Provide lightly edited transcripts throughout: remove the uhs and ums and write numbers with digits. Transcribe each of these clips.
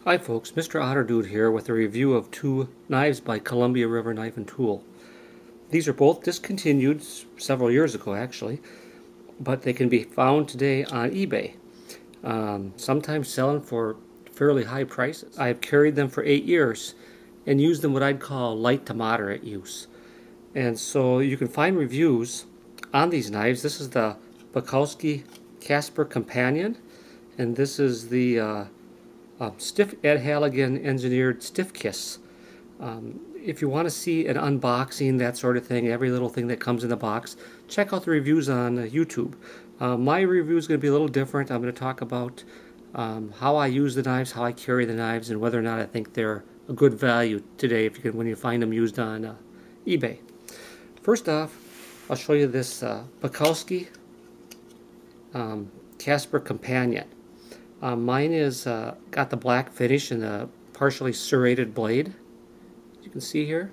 Hi folks, Mr. Otter Dude here with a review of two knives by Columbia River Knife and Tool. These are both discontinued several years ago actually, but they can be found today on eBay, sometimes selling for fairly high prices. I have carried them for 8 years and used them what I'd call light to moderate use. And so you can find reviews on these knives. This is the Polkowski Kasper Companion, and this is the Ed Halligan engineered Stiff Kiss. If you want to see an unboxing, that sort of thing, every little thing that comes in the box, check out the reviews on YouTube. My review is going to be a little different. I'm going to talk about how I use the knives, how I carry the knives, and whether or not I think they're a good value today when you find them used on eBay. First off, I'll show you this Polkowski Kasper Companion. Mine is got the black finish and a partially serrated blade, as you can see here.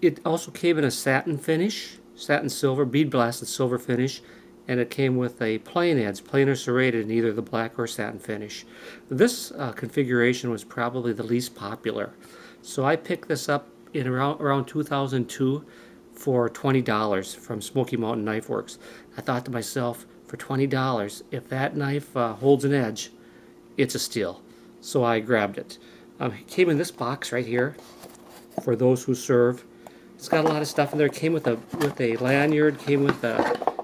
It also came in a satin finish, satin silver, bead blasted silver finish, and it came with a plain edge, plain or serrated in either the black or satin finish. This configuration was probably the least popular, so I picked this up in around 2002 for $20 from Smoky Mountain Knife Works. I thought to myself, for $20, if that knife holds an edge, it's a steal. So I grabbed it. It came in this box right here for those who serve. It's got a lot of stuff in there. It came with a lanyard, came with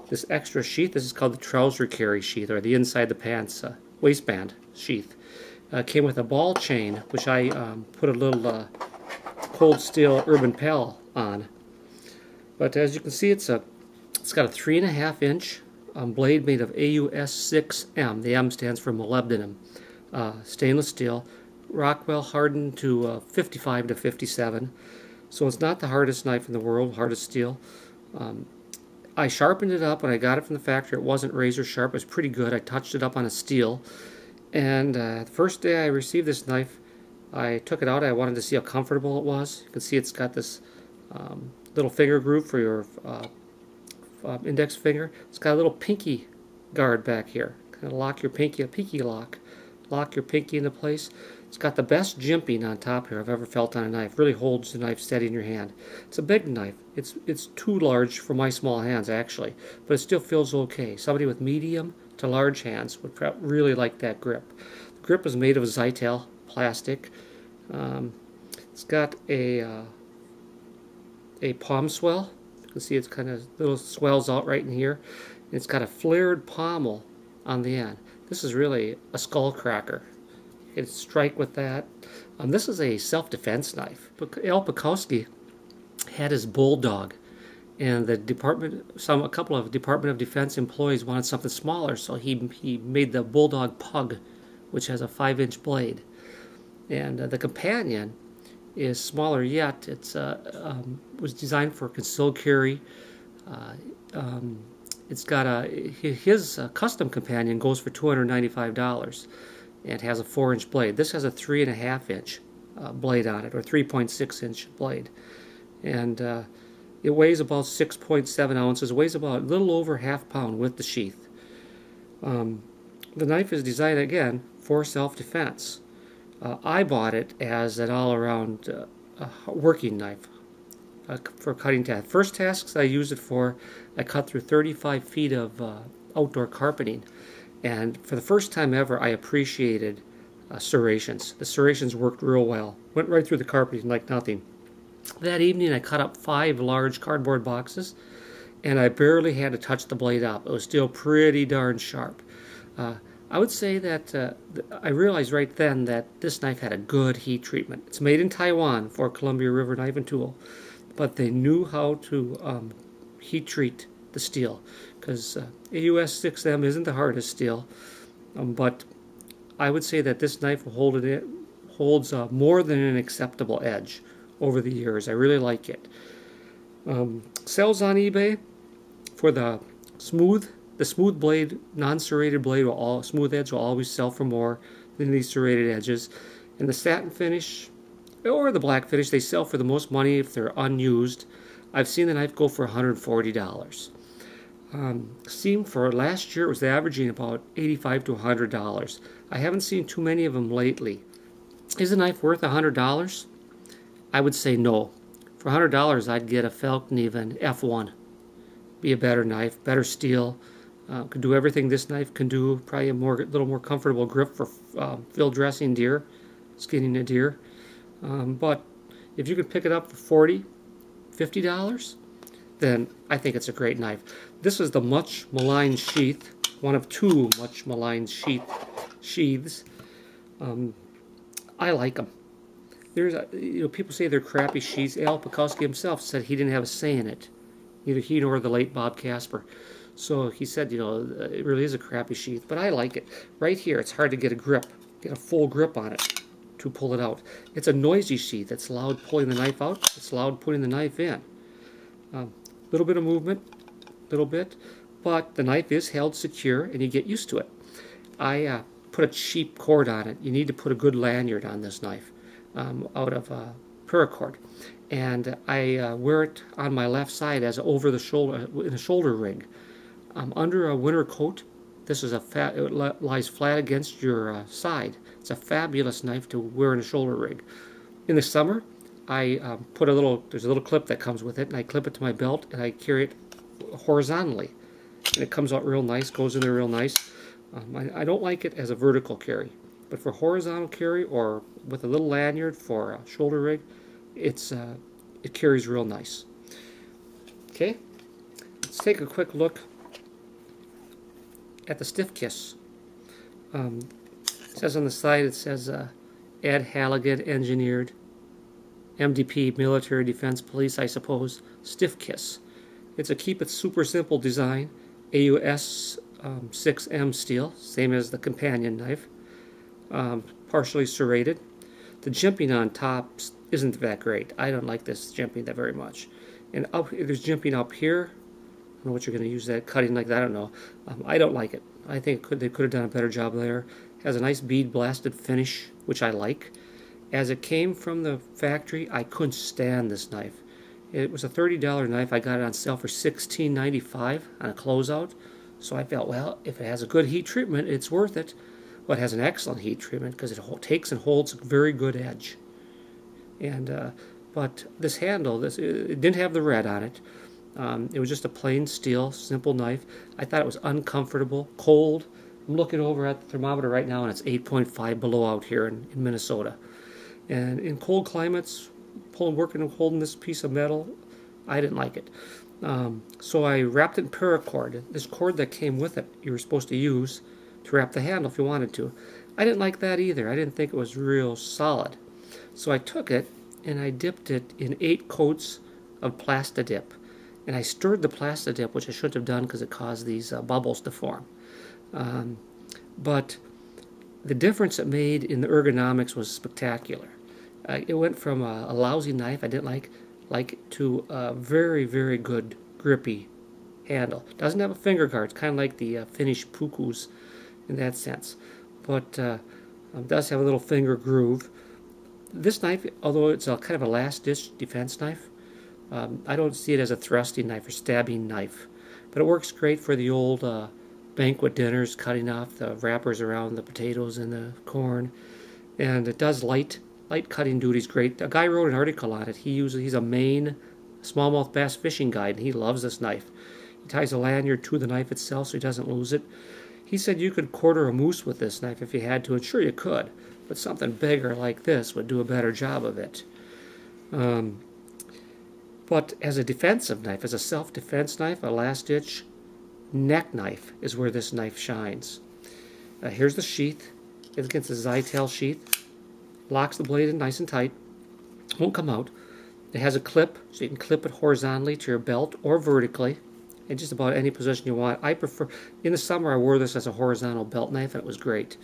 this extra sheath. This is called the trouser carry sheath, or the inside the pants waistband sheath. Came with a ball chain, which I put a little cold steel urban pal on. But as you can see, it's got a 3.5-inch blade made of AUS6M. The M stands for molybdenum. Stainless steel. Rockwell hardened to 55 to 57. So it's not the hardest knife in the world, hardest steel. I sharpened it up when I got it from the factory. It wasn't razor sharp. It was pretty good. I touched it up on a steel. And the first day I received this knife, I took it out. I wanted to see how comfortable it was. You can see it's got this little finger groove for your index finger. It's got a little pinky guard back here. Kind of lock your pinky, a pinky lock. Lock your pinky into place. It's got the best jimping on top here I've ever felt on a knife. Really holds the knife steady in your hand. It's a big knife. It's too large for my small hands actually, but it still feels okay. Somebody with medium to large hands would really like that grip. The grip is made of Zytel plastic. It's got a palm swell. You can see it's kind of little swells out right in here. And it's got a flared pommel on the end. This is really a skull cracker. You can strike with that. This is a self-defense knife. Al Polkowski had his bulldog, and a couple of Department of Defense employees wanted something smaller, so he made the bulldog pug, which has a 5-inch blade. And the companion is smaller yet. It's was designed for concealed carry. It's got his custom companion goes for $295 and has a 4-inch blade. This has a 3.5-inch blade on it, or 3.6-inch blade, and it weighs about 6.7 ounces. It weighs about a little over ½ pound with the sheath. The knife is designed again for self-defense. I bought it as an all-around working knife for cutting tasks. First tasks I used it for, I cut through 35 feet of outdoor carpeting, and for the first time ever I appreciated serrations. The serrations worked real well. Went right through the carpeting like nothing. That evening I cut up 5 large cardboard boxes, and I barely had to touch the blade up. It was still pretty darn sharp. I would say that I realized right then that this knife had a good heat treatment. It's made in Taiwan for Columbia River Knife and Tool, but they knew how to heat treat the steel, because AUS6M isn't the hardest steel, but I would say that this knife holds more than an acceptable edge over the years. I really like it. Sells on eBay for the smooth blade, non-serrated blade, smooth edge will always sell for more than these serrated edges. And the satin finish or the black finish, they sell for the most money if they're unused. I've seen the knife go for $140. seemed for last year it was averaging about $85 to $100. I haven't seen too many of them lately. Is the knife worth $100? I would say no. For $100 I'd get a Falcon even F1. Be a better knife, better steel. Could do everything this knife can do. Probably a little more comfortable grip for field dressing deer, skinning a deer. But if you could pick it up for $40, $50, then I think it's a great knife. This is the much maligned sheath, one of two much maligned sheaths. I like them. There's people say they're crappy sheaths. Polkowski himself said he didn't have a say in it. Neither he nor the late Bob Kasper. So he said, it really is a crappy sheath, but I like it. Right here, it's hard to get a full grip on it to pull it out. It's a noisy sheath. It's loud pulling the knife out. It's loud putting the knife in. Little bit of movement, little bit, but the knife is held secure and you get used to it. I put a cheap cord on it. You need to put a good lanyard on this knife out of paracord. And I wear it on my left side as over the shoulder, in a shoulder rig. Under a winter coat, this is it lies flat against your side. It's a fabulous knife to wear in a shoulder rig. In the summer, I put there's a little clip that comes with it, and I clip it to my belt, and I carry it horizontally. And it comes out real nice, goes in there real nice. I don't like it as a vertical carry, but for horizontal carry or with a little lanyard for a shoulder rig, it carries real nice. Okay, let's take a quick look at the Stiff Kiss. It says on the side, it says Ed Halligan Engineered, MDP, Military Defense Police, I suppose, Stiff Kiss. It's a keep it super simple design, AUS 6M steel, same as the Companion knife, partially serrated. The jimping on top isn't that great. I don't like this jimping that very much. And there's jimping up here. I don't know what you're going to use that, cutting like that, I don't know. I don't like it. I think they could have done a better job there. Has a nice bead blasted finish, which I like. As it came from the factory, I couldn't stand this knife. It was a $30 knife. I got it on sale for $16.95 on a closeout. So I felt, well, if it has a good heat treatment, it's worth it. Well, it has an excellent heat treatment because it takes and holds a very good edge. And but this handle, it didn't have the red on it. It was just a plain steel, simple knife. I thought it was uncomfortable, cold. I'm looking over at the thermometer right now, and it's 8.5 below out here in Minnesota. And in cold climates, working and holding this piece of metal, I didn't like it. So I wrapped it in paracord. This cord that came with it, you were supposed to use to wrap the handle if you wanted to. I didn't like that either. I didn't think it was real solid. So I took it and I dipped it in 8 coats of Plastidip. And I stirred the Plastidip, which I shouldn't have done because it caused these bubbles to form. But the difference it made in the ergonomics was spectacular. It went from a lousy knife I didn't like to a very, very good grippy handle. Doesn't have a finger guard. It's kind of like the Finnish pukus in that sense. But does have a little finger groove. This knife, although it's kind of a last-ditch defense knife, I don't see it as a thrusting knife or stabbing knife. But it works great for the old banquet dinners, cutting off the wrappers around the potatoes and the corn. And it does light cutting duties great. A guy wrote an article on it. He's a Maine smallmouth bass fishing guide, and he loves this knife. He ties a lanyard to the knife itself so he doesn't lose it. He said you could quarter a moose with this knife if you had to, and sure you could, but something bigger like this would do a better job of it. But as a defensive knife, as a self-defense knife, a last-ditch neck knife is where this knife shines. Here's the sheath. It's against the Zytel sheath. Locks the blade in nice and tight. Won't come out. It has a clip, so you can clip it horizontally to your belt or vertically in just about any position you want. I prefer, in the summer I wore this as a horizontal belt knife and it was great.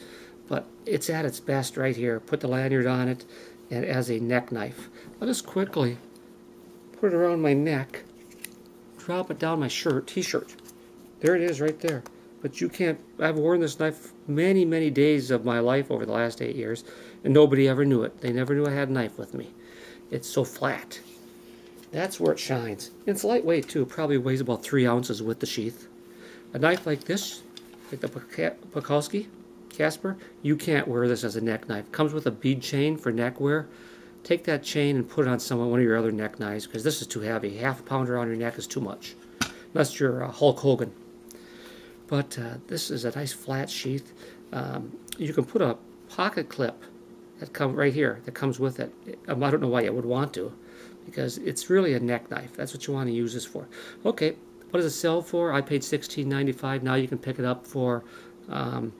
But it's at its best right here. Put the lanyard on it and as a neck knife. I'll just quickly put it around my neck, drop it down my t-shirt. There it is right there. But you can't, I've worn this knife many, many days of my life over the last 8 years, and nobody ever knew it. They never knew I had a knife with me. It's so flat. That's where it shines. And it's lightweight too, probably weighs about 3 ounces with the sheath. A knife like this, like the Polkowski, Kasper, you can't wear this as a neck knife. It comes with a bead chain for neck wear. Take that chain and put it on one of your other neck knives, because this is too heavy. Half a pound around your neck is too much, unless you're Hulk Hogan. But this is a nice flat sheath. You can put a pocket clip that comes right here, that comes with it. I don't know why you would want to, because it's really a neck knife. That's what you want to use this for. Okay, what does it sell for? I paid $16.95. Now you can pick it up for 30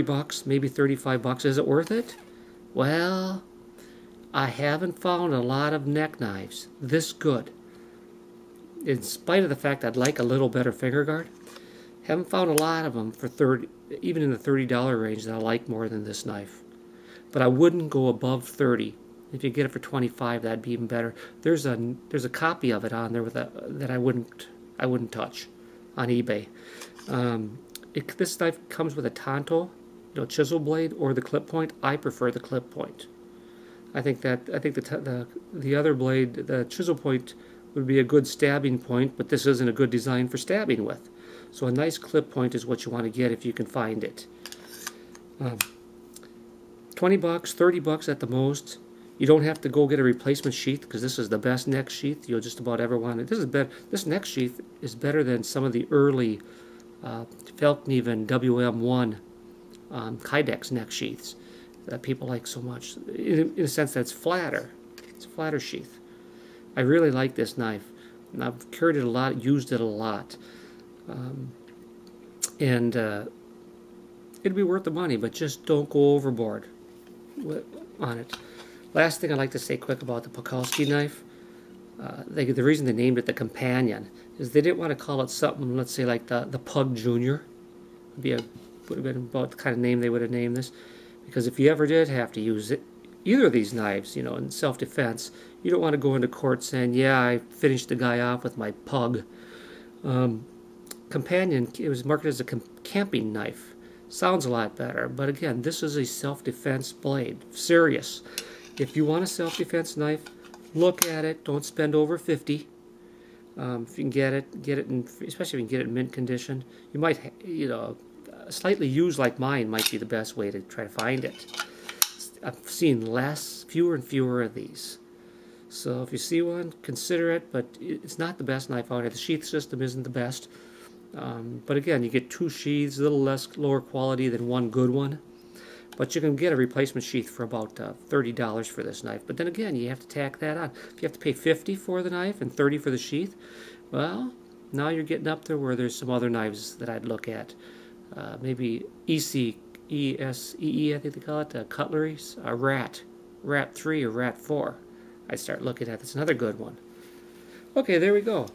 bucks, maybe 35 bucks. Is it worth it? Well, I haven't found a lot of neck knives this good. In spite of the fact I'd like a little better finger guard, haven't found a lot of them for even in the $30 range that I like more than this knife. But I wouldn't go above 30. If you get it for 25, that'd be even better. There's a copy of it on there that I wouldn't touch on eBay. This knife comes with a tanto, chisel blade, or the clip point. I prefer the clip point. I think the other blade, the chisel point, would be a good stabbing point, but this isn't a good design for stabbing with. So a nice clip point is what you want to get if you can find it. 20 bucks, 30 bucks at the most. You don't have to go get a replacement sheath, because this is the best neck sheath you'll just about ever want. This neck sheath is better than some of the early Falkneven WM1 Kydex neck sheaths that people like so much, in a sense that it's flatter. It's a flatter sheath. I really like this knife, and I've carried it a lot, used it a lot, and it'd be worth the money, but just don't go overboard on it. Last thing I'd like to say quick about the Polkowski knife, the reason they named it the Companion is they didn't want to call it something, let's say like the Pug Junior. Would have been about the kind of name they would have named this, because if you ever did have to use either of these knives, in self-defense, you don't want to go into court saying, yeah, I finished the guy off with my Pug. Companion, it was marketed as a camping knife. Sounds a lot better, but again, this is a self-defense blade. Serious. If you want a self-defense knife, look at it. Don't spend over $50. If you can get it, especially if you can get it in mint condition. You might, slightly used like mine might be the best way to try to find it. I've seen fewer and fewer of these. So if you see one, consider it, but it's not the best knife out there. The sheath system isn't the best. But again, you get two sheaths, a little lower quality than one good one. But you can get a replacement sheath for about $30 for this knife. But then again, you have to tack that on. If you have to pay $50 for the knife and $30 for the sheath, well, now you're getting up there where there's some other knives that I'd look at. Maybe ESEE, I think they call it, cutleries, Rat 3 or Rat 4. I'd start looking at. That's another good one. Okay, there we go.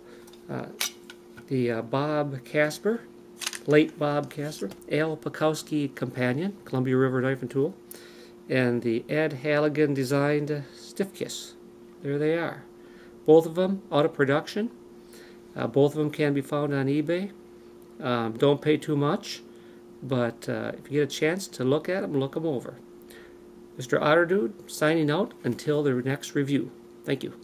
The Bob Kasper, late Bob Kasper, Al Polkowski Companion, Columbia River Knife and Tool, and the Ed Halligan designed Stiff Kiss. There they are. Both of them out of production. Both of them can be found on eBay. Don't pay too much, but if you get a chance to look at them, look them over. Mr. Otterdude signing out until the next review. Thank you.